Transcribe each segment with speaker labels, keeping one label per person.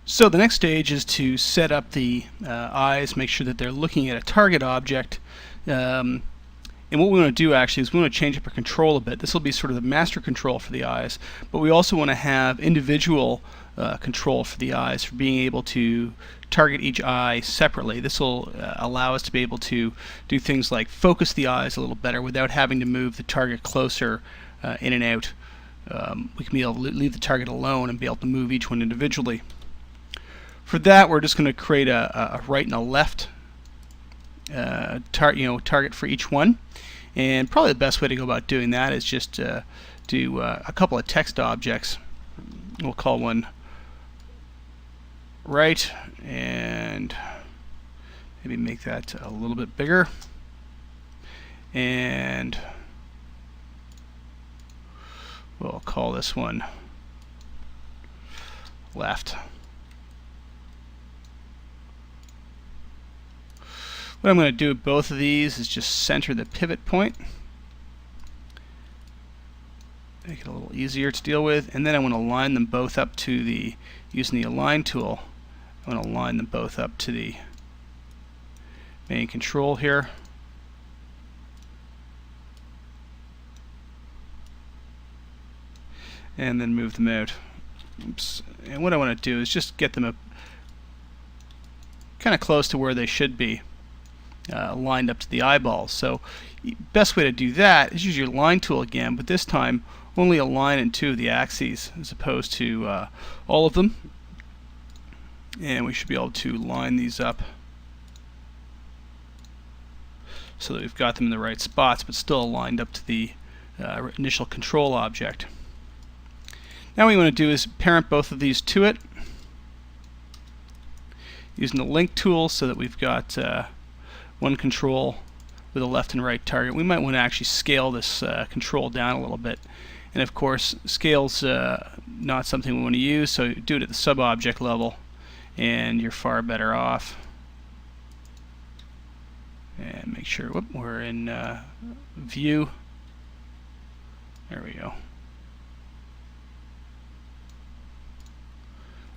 Speaker 1: So the next stage is to set up the eyes, make sure that they're looking at a target object. And what we want to do actually is we want to change up our control a bit. This will be sort of the master control for the eyes, but we also want to have individual control for the eyes, for being able to target each eye separately. This will allow us to be able to do things like focus the eyes a little better without having to move the target closer in and out. We can be able to leave the target alone and be able to move each one individually. For that, we're just going to create a right and a left target for each one. And probably the best way to go about doing that is just do a couple of text objects. We'll call one right, and maybe make that a little bit bigger. And we'll call this one left. What I'm going to do with both of these is just center the pivot point. Make it a little easier to deal with. And then I want to line them both up to the, using the align tool, I want to line them both up to the main control here. And then move them out. Oops. And what I want to do is just get them up kind of close to where they should be. Lined up to the eyeballs. So best way to do that is use your line tool again, but this time only align in two of the axes as opposed to all of them. And we should be able to line these up so that we've got them in the right spots, but still lined up to the initial control object. Now what we want to do is parent both of these to it using the link tool so that we've got one control with a left and right target. We might want to actually scale this control down a little bit. And of course, scale's not something we want to use, so do it at the sub-object level, and you're far better off. And make sure we're in view. There we go.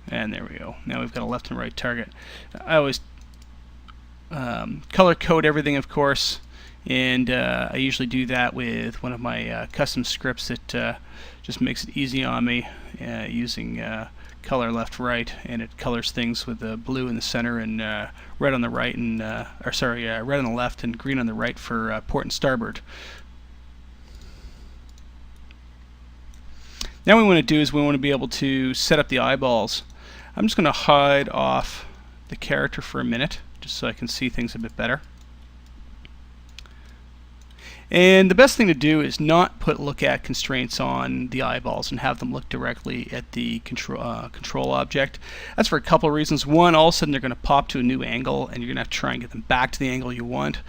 Speaker 1: And there we go. Now we've got a left and right target. I always color code everything, of course, and I usually do that with one of my custom scripts that just makes it easy on me, using color left right, and it colors things with blue in the center and red on the right, and red on the left and green on the right for port and starboard. Now what we want to do is we want to be able to set up the eyeballs. I'm just going to hide off the character for a minute, just so I can see things a bit better. And the best thing to do is not put look at constraints on the eyeballs and have them look directly at the control object. That's for a couple of reasons. One, all of a sudden they're going to pop to a new angle and you're going to have to try and get them back to the angle you want.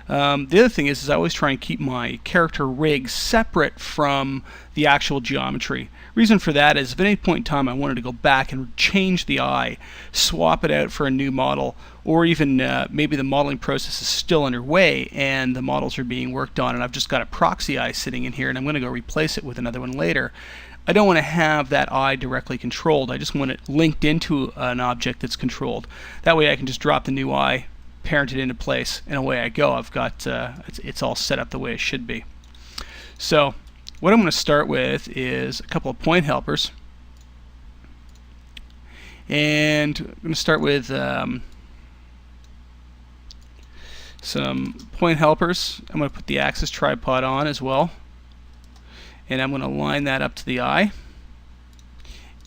Speaker 1: The other thing is I always try and keep my character rig separate from the actual geometry. Reason for that is if at any point in time I wanted to go back and change the eye, swap it out for a new model, or even maybe the modeling process is still underway and the models are being worked on and I've just got a proxy eye sitting in here and I'm going to go replace it with another one later. I don't want to have that eye directly controlled. I just want it linked into an object that's controlled. That way I can just drop the new eye, parent it into place, and away I go. I've got it's all set up the way it should be. So what I'm going to start with is a couple of point helpers. And I'm going to start with some point helpers. I'm going to put the axis tripod on as well. And I'm going to line that up to the eye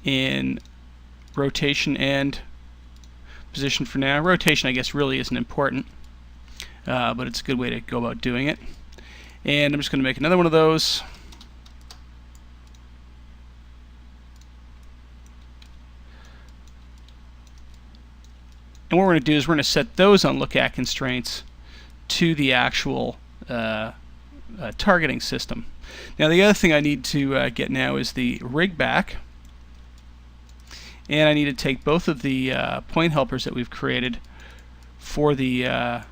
Speaker 1: in rotation and position for now. Rotation, I guess, really isn't important, but it's a good way to go about doing it. And I'm just going to make another one of those. And what we're going to do is we're going to set those on look at constraints to the actual targeting system. Now the other thing I need to get now is the rig back, and I need to take both of the point helpers that we've created for the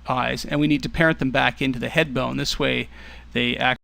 Speaker 1: eyes, and we need to parent them back into the head bone. This way they act